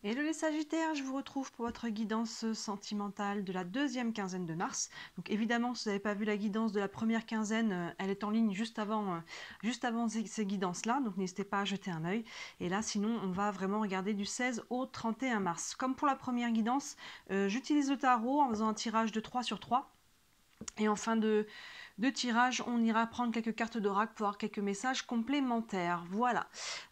Hello les Sagittaires, je vous retrouve pour votre guidance sentimentale de la deuxième quinzaine de mars. Donc évidemment, si vous n'avez pas vu la guidance de la première quinzaine, elle est en ligne juste avant ces guidances-là, donc n'hésitez pas à jeter un œil. Et là, sinon, on va vraiment regarder du 16 au 31 mars. Comme pour la première guidance, j'utilise le tarot en faisant un tirage de 3 sur 3. Et en fin de tirage, on ira prendre quelques cartes d'oracle pour avoir quelques messages complémentaires. Voilà.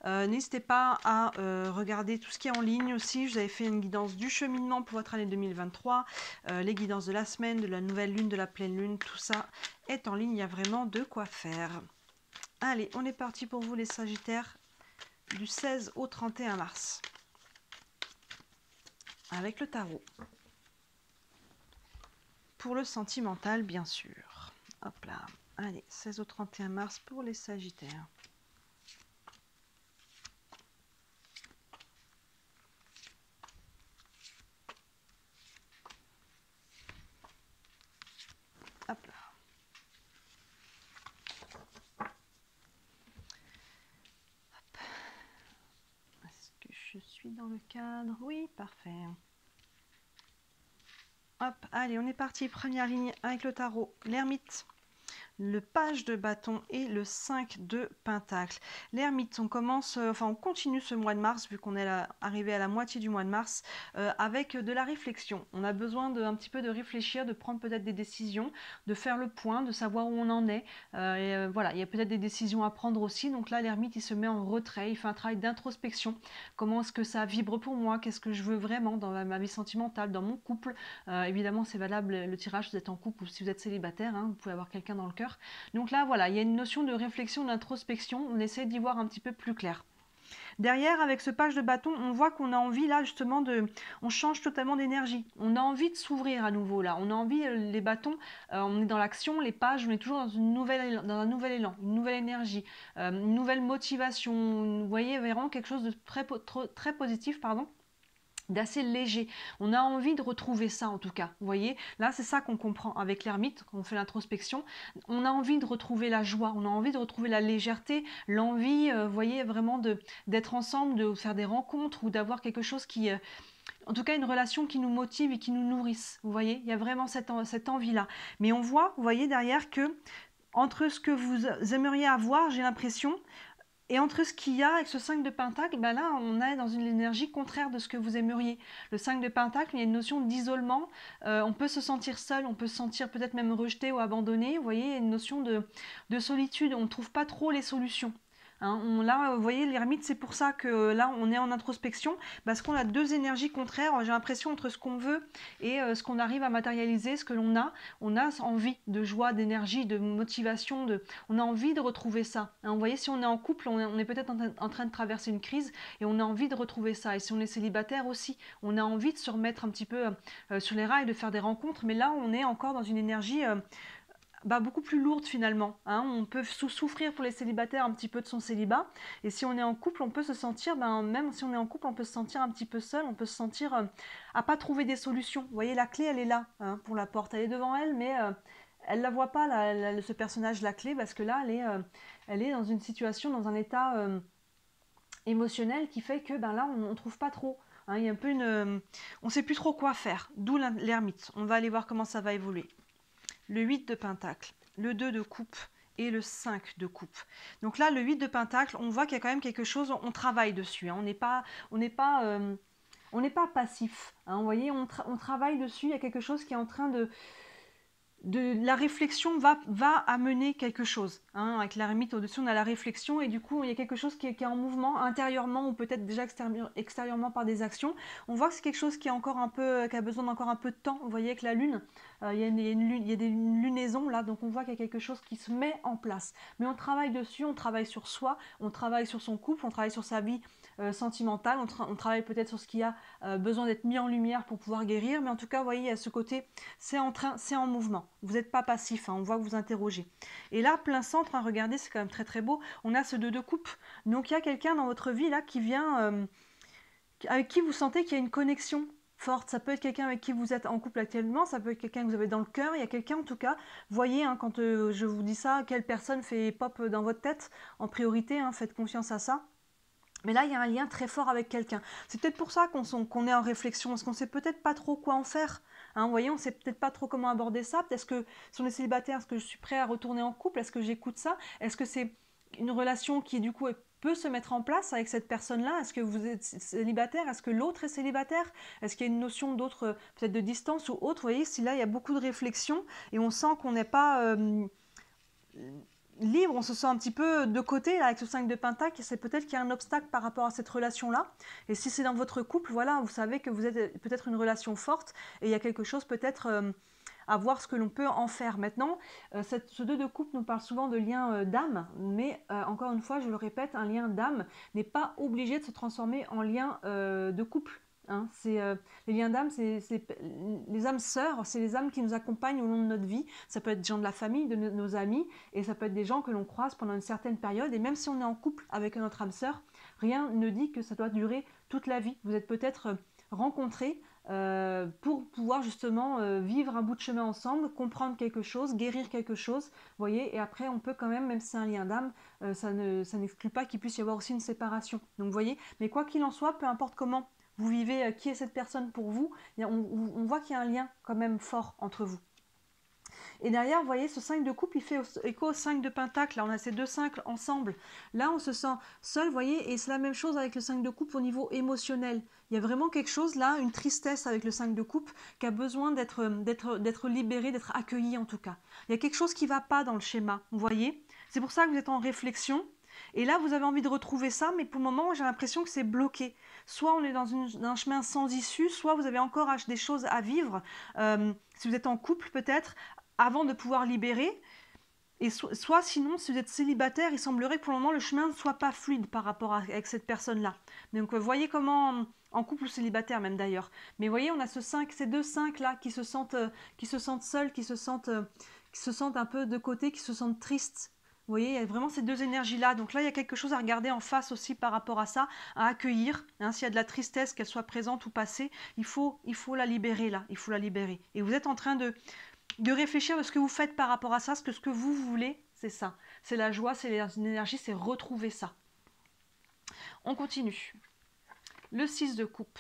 N'hésitez pas à regarder tout ce qui est en ligne aussi. Je vous avais fait une guidance du cheminement pour votre année 2023. Les guidances de la semaine, de la nouvelle lune, de la pleine lune, tout ça est en ligne. Il y a vraiment de quoi faire. Allez, on est parti pour vous les Sagittaires du 16 au 31 mars. Avec le tarot. Pour le sentimental, bien sûr. Hop là. Allez, 16 au 31 mars pour les Sagittaires. Hop là. Hop. Est-ce que je suis dans le cadre? Oui, parfait. Hop, allez, on est parti. Première ligne avec le tarot. L'ermite. Le page de bâton et le 5 de pentacle. L'ermite, on continue ce mois de mars, vu qu'on est arrivé à la moitié du mois de mars, avec de la réflexion. On a besoin un petit peu de réfléchir, de prendre peut-être des décisions, de faire le point, de savoir où on en est. Voilà, il y a peut-être des décisions à prendre aussi. Donc là, l'ermite, il se met en retrait, il fait un travail d'introspection. Comment est-ce que ça vibre pour moi? Qu'est-ce que je veux vraiment dans ma vie sentimentale, dans mon couple? Évidemment, c'est valable le tirage si vous êtes en couple ou si vous êtes célibataire, hein, vous pouvez avoir quelqu'un dans le cœur. Donc là, voilà, il y a une notion de réflexion, d'introspection, on essaie d'y voir un petit peu plus clair. Derrière, avec ce page de bâton, on voit qu'on a envie là justement on change totalement d'énergie. On a envie de s'ouvrir à nouveau là. On a envie, les bâtons, on est dans l'action, les pages, on est toujours dans dans un nouvel élan, une nouvelle énergie, une nouvelle motivation. Vous voyez vraiment quelque chose de très positif, pardon, d'assez léger. On a envie de retrouver ça en tout cas. Vous voyez, là c'est ça qu'on comprend avec l'ermite quand on fait l'introspection. On a envie de retrouver la joie, on a envie de retrouver la légèreté, l'envie, vous voyez, vraiment d'être ensemble, de faire des rencontres ou d'avoir quelque chose qui, en tout cas une relation qui nous motive et qui nous nourrisse. Vous voyez, il y a vraiment cette envie-là. Mais on voit, vous voyez derrière que entre ce que vous aimeriez avoir, j'ai l'impression, et entre ce qu'il y a avec ce 5 de pentacle, ben là, on est dans une énergie contraire de ce que vous aimeriez. Le 5 de pentacle, il y a une notion d'isolement. On peut se sentir seul, on peut se sentir peut-être même rejeté ou abandonné. Vous voyez, il y a une notion de solitude. On ne trouve pas trop les solutions. Hein, là, vous voyez, l'ermite, c'est pour ça que là, on est en introspection, parce qu'on a deux énergies contraires, j'ai l'impression, entre ce qu'on veut et ce qu'on arrive à matérialiser, ce que l'on a. On a envie de joie, d'énergie, de motivation, on a envie de retrouver ça. Hein, vous voyez, si on est en couple, on est peut-être en train de traverser une crise et on a envie de retrouver ça. Et si on est célibataire aussi, on a envie de se remettre un petit peu sur les rails, de faire des rencontres, mais là, on est encore dans une énergie beaucoup plus lourde finalement. Hein. On peut souffrir pour les célibataires un petit peu de son célibat. Et si on est en couple, on peut se sentir, même si on est en couple, on peut se sentir un petit peu seul, on peut se sentir à pas trouver des solutions. Vous voyez, la clé, elle est là, hein, pour la porte. Elle est devant elle, mais elle la voit pas, ce personnage, la clé, parce que là, elle est dans une situation, dans un état émotionnel qui fait que là, on ne trouve pas trop. Hein. Il y a un peu on ne sait plus trop quoi faire. D'où l'ermite. On va aller voir comment ça va évoluer. Le 8 de pentacle, le 2 de coupe et le 5 de coupe. Donc là, le 8 de pentacle, on voit qu'il y a quand même quelque chose, on travaille dessus. Hein. On n'est pas passif. Hein. Vous voyez, on travaille dessus, il y a quelque chose qui est en train la réflexion va amener quelque chose. Hein. Avec l'ermite au-dessus, on a la réflexion et du coup, il y a quelque chose qui est en mouvement intérieurement ou peut-être déjà extérieurement par des actions. On voit que c'est quelque chose qui a besoin d'encore un peu de temps. Vous voyez avec la lune, il y a des lunaisons là, donc on voit qu'il y a quelque chose qui se met en place. Mais on travaille dessus, on travaille sur soi, on travaille sur son couple, on travaille sur sa vie sentimentale, on travaille peut-être sur ce qui a besoin d'être mis en lumière pour pouvoir guérir. Mais en tout cas, vous voyez, à ce côté, c'est en mouvement. Vous n'êtes pas passif, hein, on voit que vous interrogez. Et là, plein centre, hein, regardez, c'est quand même très très beau. On a ce 2 de coupe. Donc il y a quelqu'un dans votre vie là qui vient, avec qui vous sentez qu'il y a une connexion forte. Ça peut être quelqu'un avec qui vous êtes en couple actuellement, ça peut être quelqu'un que vous avez dans le cœur. Il y a quelqu'un en tout cas, voyez, hein, quand je vous dis ça, quelle personne fait pop dans votre tête en priorité, hein, faites confiance à ça. Mais là, il y a un lien très fort avec quelqu'un. C'est peut-être pour ça qu'on est en réflexion, parce qu'on ne sait peut-être pas trop quoi en faire. Hein, vous voyez, on ne sait peut-être pas trop comment aborder ça. Est-ce que si on est célibataire, est-ce que je suis prêt à retourner en couple? Est-ce que j'écoute ça? Est-ce que c'est une relation qui, du coup, peut se mettre en place avec cette personne-là? Est-ce que vous êtes célibataire? Est-ce que l'autre est célibataire? Est-ce qu'il y a une notion d'autre, peut-être de distance ou autre? Vous voyez, si là, il y a beaucoup de réflexion et on sent qu'on n'est pas libre, on se sent un petit peu de côté là, avec ce 5 de Pentacle, c'est peut-être qu'il y a un obstacle par rapport à cette relation-là. Et si c'est dans votre couple, voilà, vous savez que vous êtes peut-être une relation forte et il y a quelque chose peut-être à voir ce que l'on peut en faire. Maintenant, ce 2 de coupe nous parle souvent de lien d'âme, mais encore une fois, je le répète, un lien d'âme n'est pas obligé de se transformer en lien de couple. Hein, les liens d'âme, c'est les âmes sœurs, c'est les âmes qui nous accompagnent au long de notre vie. Ça peut être des gens de la famille, de nos amis, et ça peut être des gens que l'on croise pendant une certaine période. Et même si on est en couple avec notre âme sœur, rien ne dit que ça doit durer toute la vie. Vous êtes peut-être rencontrés pour pouvoir justement vivre un bout de chemin ensemble, comprendre quelque chose, guérir quelque chose, vous voyez, et après on peut quand même si c'est un lien d'âme, ça n'exclut pas qu'il puisse y avoir aussi une séparation. Donc vous voyez, mais quoi qu'il en soit, peu importe comment vous vivez, qui est cette personne pour vous, on voit qu'il y a un lien quand même fort entre vous. Et derrière, vous voyez, ce 5 de coupe, il fait écho au 5 de pentacle. Là, on a ces deux 5 ensemble. Là, on se sent seul, vous voyez, et c'est la même chose avec le 5 de coupe au niveau émotionnel. Il y a vraiment quelque chose là, une tristesse avec le 5 de coupe qui a besoin d'être libéré, d'être accueilli en tout cas. Il y a quelque chose qui ne va pas dans le schéma, vous voyez. C'est pour ça que vous êtes en réflexion. Et là, vous avez envie de retrouver ça, mais pour le moment, j'ai l'impression que c'est bloqué. Soit on est dans un chemin sans issue, soit vous avez encore des choses à vivre. Si vous êtes en couple, peut-être, avant de pouvoir libérer. Et soit sinon, si vous êtes célibataire, il semblerait que pour le moment, le chemin ne soit pas fluide par rapport avec cette personne-là. Donc, vous voyez comment, en couple ou célibataire même d'ailleurs. Mais vous voyez, on a ces deux 5 là qui se sentent seuls, qui se sentent un peu de côté, qui se sentent tristes. Vous voyez, il y a vraiment ces deux énergies-là. Donc là, il y a quelque chose à regarder en face aussi par rapport à ça, à accueillir. Hein, s'il y a de la tristesse, qu'elle soit présente ou passée, il faut la libérer là. Il faut la libérer. Et vous êtes en train de réfléchir à ce que vous faites par rapport à ça, ce que vous voulez, c'est ça. C'est la joie, c'est l'énergie, c'est retrouver ça. On continue. Le 6 de coupe,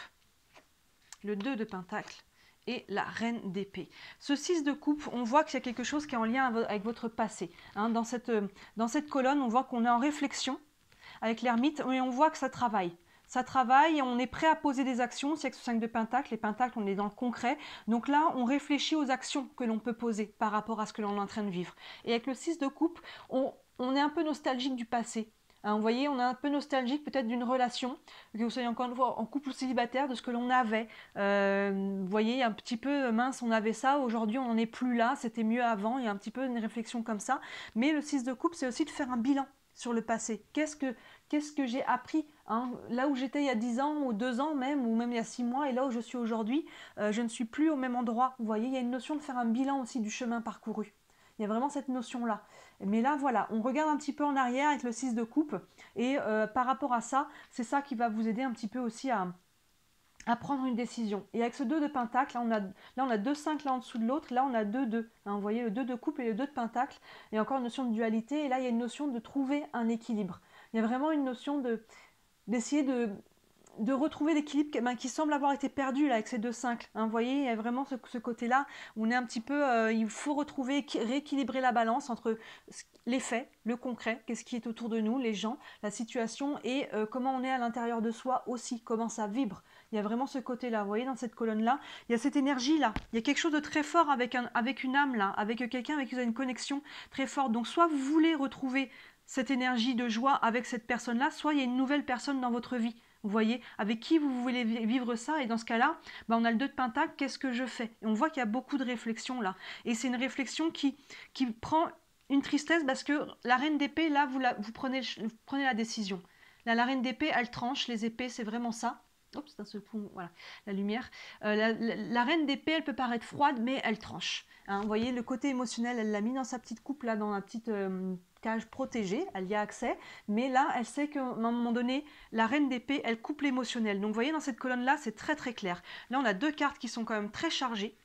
le 2 de pentacle et la reine d'épée. Ce 6 de coupe, on voit qu'il y a quelque chose qui est en lien avec votre passé. Hein, dans cette colonne, on voit qu'on est en réflexion avec l'ermite et on voit que ça travaille. Ça travaille et on est prêt à poser des actions. C'est avec ce 5 de pentacle. Les pentacles, on est dans le concret. Donc là, on réfléchit aux actions que l'on peut poser par rapport à ce que l'on est en train de vivre. Et avec le 6 de coupe, on est un peu nostalgique du passé. Hein, vous voyez, on est un peu nostalgique peut-être d'une relation, que vous soyez encore une fois en couple ou célibataire, de ce que l'on avait. Vous voyez, un petit peu mince, on avait ça, aujourd'hui on n'en est plus là, c'était mieux avant, il y a un petit peu une réflexion comme ça. Mais le 6 de coupe, c'est aussi de faire un bilan sur le passé. Qu'est-ce que j'ai appris, hein, là où j'étais il y a 10 ans, ou 2 ans même, ou même il y a 6 mois, et là où je suis aujourd'hui, je ne suis plus au même endroit. Vous voyez, il y a une notion de faire un bilan aussi du chemin parcouru. Il y a vraiment cette notion-là. Mais là, voilà, on regarde un petit peu en arrière avec le 6 de coupe. Et par rapport à ça, c'est ça qui va vous aider un petit peu aussi à prendre une décision. Et avec ce 2 de pentacle, là on a 2 5 là en dessous de l'autre, là on a 2 2. Hein, vous voyez le 2 de coupe et le 2 de pentacle. Il y a encore une notion de dualité. Et là, il y a une notion de trouver un équilibre. Il y a vraiment une notion d'essayer de retrouver l'équilibre qui semble avoir été perdu là avec ces deux 5. Hein, vous voyez, il y a vraiment ce côté-là où on est un petit peu, il faut rééquilibrer la balance entre les faits, le concret, qu'est-ce qui est autour de nous, les gens, la situation et comment on est à l'intérieur de soi aussi, comment ça vibre. Il y a vraiment ce côté-là, vous voyez, dans cette colonne-là, il y a cette énergie-là, il y a quelque chose de très fort avec une âme là, avec quelqu'un avec qui vous avez une connexion très forte. Donc soit vous voulez retrouver cette énergie de joie avec cette personne-là, soit il y a une nouvelle personne dans votre vie. Vous voyez, avec qui vous voulez vivre ça, et dans ce cas-là, on a le 2 de pentacle, qu'est-ce que je fais? Et on voit qu'il y a beaucoup de réflexions là. Et c'est une réflexion qui prend une tristesse parce que la reine d'épée, là, vous prenez la décision. Là, la reine d'épée, elle tranche, les épées, c'est vraiment ça. Oups, d'un seul coup, voilà, la lumière. La reine d'épée, elle peut paraître froide, mais elle tranche. Hein, vous voyez, le côté émotionnel, elle l'a mis dans sa petite coupe, là, dans la petite cage protégée, elle y a accès, mais là, elle sait qu'à un moment donné, la reine d'épée, elle coupe l'émotionnel. Donc, vous voyez, dans cette colonne-là, c'est très très clair. Là, on a 2 cartes qui sont quand même très chargées.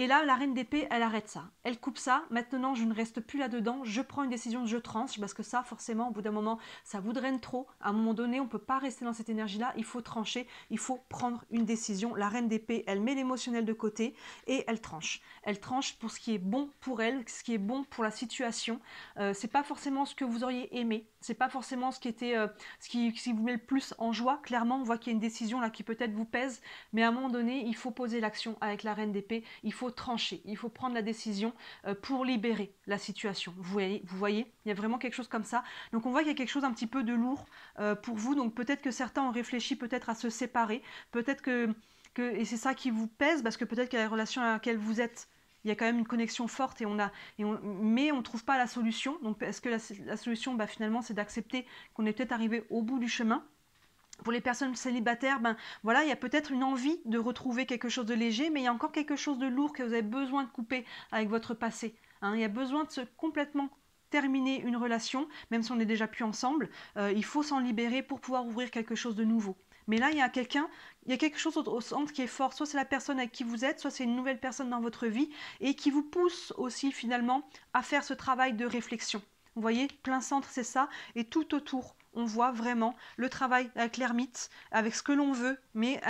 Et là, la reine d'épée, elle arrête ça. Elle coupe ça. Maintenant, je ne reste plus là-dedans. Je prends une décision, je tranche. Parce que ça, forcément, au bout d'un moment, ça vous draine trop. À un moment donné, on ne peut pas rester dans cette énergie-là. Il faut trancher. Il faut prendre une décision. La reine d'épée, elle met l'émotionnel de côté et elle tranche. Elle tranche pour ce qui est bon pour elle, ce qui est bon pour la situation. C'est pas forcément ce que vous auriez aimé. C'est pas forcément ce qui était, ce qui vous met le plus en joie. Clairement, on voit qu'il y a une décision là qui peut-être vous pèse. Mais à un moment donné, il faut poser l'action avec la reine d'épée. Il faut trancher, il faut prendre la décision pour libérer la situation. Vous voyez, il y a vraiment quelque chose comme ça. Donc on voit qu'il y a quelque chose un petit peu de lourd pour vous. Donc peut-être que certains ont réfléchi peut-être à se séparer. Peut-être et c'est ça qui vous pèse, parce que peut-être que la relation à laquelle vous êtes, il y a quand même une connexion forte mais on ne trouve pas la solution. Donc est-ce que la solution, finalement, c'est d'accepter qu'on est peut-être arrivé au bout du chemin? Pour les personnes célibataires, voilà, il y a peut-être une envie de retrouver quelque chose de léger, mais il y a encore quelque chose de lourd que vous avez besoin de couper avec votre passé. Il y a besoin de se complètement terminer une relation, même si on n'est déjà plus ensemble. Il faut s'en libérer pour pouvoir ouvrir quelque chose de nouveau. Mais là, il y a quelque chose au centre qui est fort. Soit c'est la personne avec qui vous êtes, soit c'est une nouvelle personne dans votre vie et qui vous pousse aussi finalement à faire ce travail de réflexion. Vous voyez, plein centre, c'est ça. Et tout autour, on voit vraiment le travail avec l'ermite, avec ce que l'on veut, mais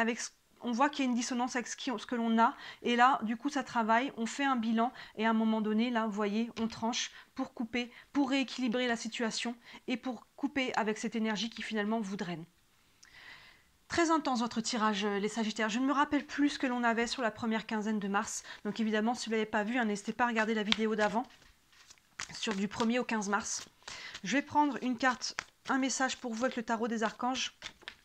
on voit qu'il y a une dissonance avec ce que l'on a. Et là, du coup, ça travaille, on fait un bilan. Et à un moment donné, là, vous voyez, on tranche pour couper, pour rééquilibrer la situation et pour couper avec cette énergie qui finalement vous draine. Très intense votre tirage, les Sagittaires. Je ne me rappelle plus ce que l'on avait sur la première quinzaine de mars. Donc évidemment, si vous ne l'avez pas vu, n'hésitez pas à regarder la vidéo d'avant, du 1er au 15 mars. Je vais prendre une carte, un message pour vous avec le tarot des archanges.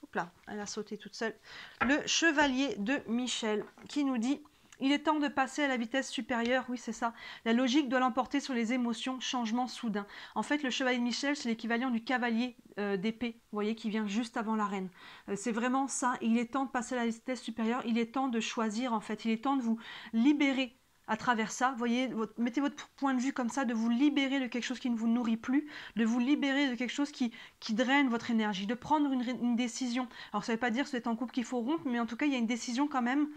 Hop là, elle a sauté toute seule. Le chevalier de Michel qui nous dit: il est temps de passer à la vitesse supérieure. Oui, c'est ça. La logique doit l'emporter sur les émotions, changement soudain. En fait, le chevalier de Michel, c'est l'équivalent du cavalier d'épée, vous voyez, qui vient juste avant la reine. C'est vraiment ça. Il est temps de passer à la vitesse supérieure. Il est temps de choisir, en fait. Il est temps de vous libérer à travers ça. Vous voyez, mettez votre point de vue comme ça, de vous libérer de quelque chose qui ne vous nourrit plus, de vous libérer de quelque chose qui draine votre énergie, de prendre une décision. Alors, ça ne veut pas dire que vous êtes en couple qu'il faut rompre, mais en tout cas, il y a une décision quand même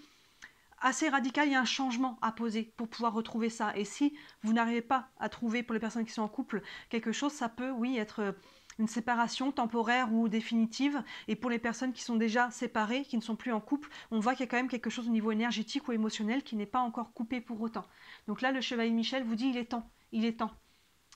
assez radical, il y a un changement à poser pour pouvoir retrouver ça. Et si vous n'arrivez pas à trouver, pour les personnes qui sont en couple, quelque chose, ça peut, oui, être une séparation temporaire ou définitive. Et pour les personnes qui sont déjà séparées, qui ne sont plus en couple, on voit qu'il y a quand même quelque chose au niveau énergétique ou émotionnel qui n'est pas encore coupé pour autant. Donc là, le chevalier Michel vous dit: il est temps, il est temps.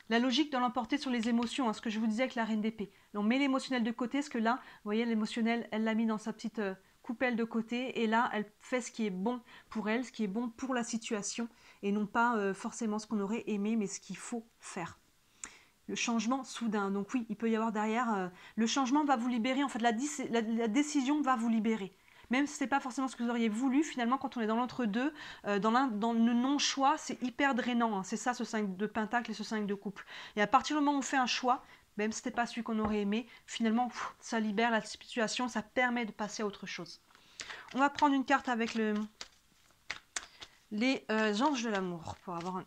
La logique doit l'emporter sur les émotions, ce que je vous disais avec la reine d'épée. On met l'émotionnel de côté, parce que là, vous voyez, l'émotionnel, elle l'a mis dans sa petite coupelle de côté, et là, elle fait ce qui est bon pour elle, ce qui est bon pour la situation, et non pas forcément ce qu'on aurait aimé, mais ce qu'il faut faire. Le changement soudain, donc oui, il peut y avoir derrière, le changement va vous libérer, en fait, la décision va vous libérer. Même si ce n'est pas forcément ce que vous auriez voulu, finalement, quand on est dans l'entre-deux, dans le non-choix, c'est hyper drainant. C'est ça, ce 5 de pentacle et ce 5 de couple. Et à partir du moment où on fait un choix, même si ce n'était pas celui qu'on aurait aimé, finalement, ça libère la situation, ça permet de passer à autre chose. On va prendre une carte avec les anges de l'amour, pour avoir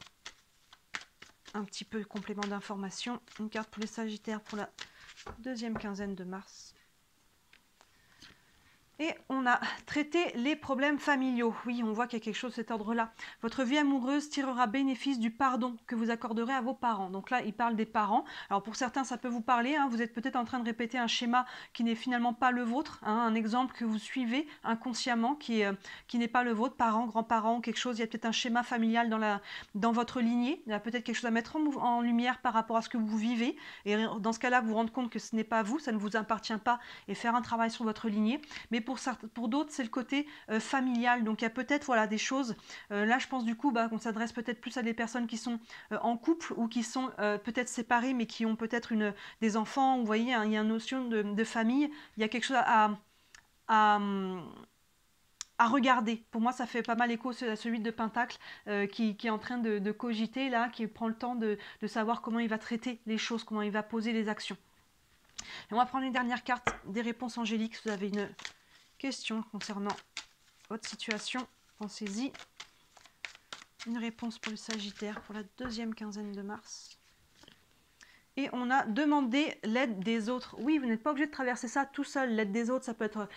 un petit peu de complément d'information. Une carte pour les Sagittaires pour la deuxième quinzaine de mars. Et on a traité les problèmes familiaux. Oui, on voit qu'il y a quelque chose de cet ordre-là. Votre vie amoureuse tirera bénéfice du pardon que vous accorderez à vos parents. Donc là, il parle des parents. Alors pour certains, ça peut vous parler. Vous êtes peut-être en train de répéter un schéma qui n'est finalement pas le vôtre. Un exemple que vous suivez inconsciemment qui n'est pas le vôtre. Parents, grands-parents, quelque chose. Il y a peut-être un schéma familial dans votre lignée. Il y a peut-être quelque chose à mettre en lumière par rapport à ce que vous vivez. Et dans ce cas-là, vous vous rendre compte que ce n'est pas vous, ça ne vous appartient pas, et faire un travail sur votre lignée. Mais pour d'autres, c'est le côté familial. Donc il y a peut-être des choses. Là, je pense du coup qu'on s'adresse peut-être plus à des personnes qui sont en couple ou qui sont peut-être séparées, mais qui ont peut-être des enfants. Vous voyez, il y a une notion de famille. Il y a quelque chose à regarder. Pour moi, ça fait pas mal écho à celui de Pentacle qui est en train de cogiter, là, qui prend le temps de savoir comment il va traiter les choses, comment il va poser les actions. Et on va prendre une dernière carte des réponses angéliques. Si vous avez une question concernant votre situation, pensez-y. Une réponse pour le Sagittaire pour la deuxième quinzaine de mars. Et on a demandé l'aide des autres. Oui, vous n'êtes pas obligé de traverser ça tout seul. L'aide des autres, ça peut être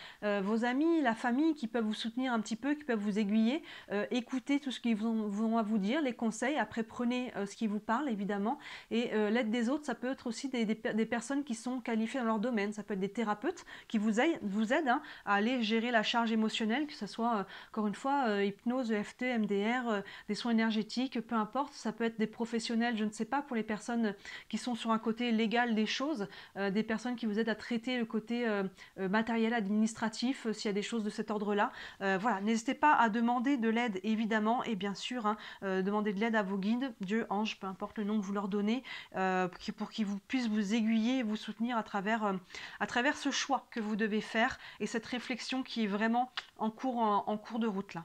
vos amis, la famille qui peuvent vous soutenir un petit peu, qui peuvent vous aiguiller. Écoutez tout ce qu'ils vont à vous dire, les conseils. Après, prenez ce qui vous parle, évidemment. Et l'aide des autres, ça peut être aussi des personnes qui sont qualifiées dans leur domaine. Ça peut être des thérapeutes qui vous aident hein, à aller gérer la charge émotionnelle, que ce soit, encore une fois, hypnose, EFT, MDR, des soins énergétiques, peu importe. Ça peut être des professionnels, je ne sais pas, pour les personnes qui sont sur un côté légal des choses, des personnes qui vous aident à traiter le côté matériel, administratif, s'il y a des choses de cet ordre-là. Voilà, n'hésitez pas à demander de l'aide, évidemment, et bien sûr, hein, demander de l'aide à vos guides, Dieu, ange, peu importe le nom que vous leur donnez, pour qu'ils puissent vous aiguiller et vous soutenir à travers ce choix que vous devez faire et cette réflexion qui est vraiment en cours de route là.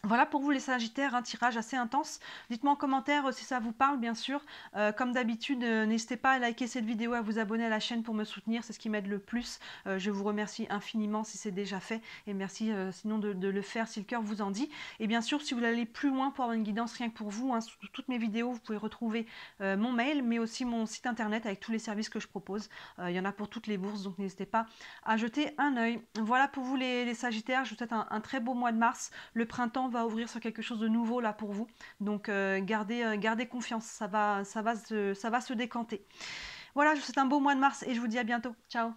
Voilà pour vous les Sagittaires, un tirage assez intense. Dites-moi en commentaire si ça vous parle, bien sûr. Comme d'habitude, n'hésitez pas à liker cette vidéo, à vous abonner à la chaîne pour me soutenir, c'est ce qui m'aide le plus. Je vous remercie infiniment si c'est déjà fait et merci sinon de le faire si le cœur vous en dit. Et bien sûr, si vous voulez aller plus loin pour avoir une guidance rien que pour vous, hein, sur toutes mes vidéos, vous pouvez retrouver mon mail, mais aussi mon site internet avec tous les services que je propose. Il y en a pour toutes les bourses, donc n'hésitez pas à jeter un œil. Voilà pour vous les Sagittaires, je vous souhaite un très beau mois de mars. Le printemps va ouvrir sur quelque chose de nouveau là pour vous. Donc gardez confiance, ça va se décanter. Voilà, je vous souhaite un beau mois de mars et je vous dis à bientôt. Ciao!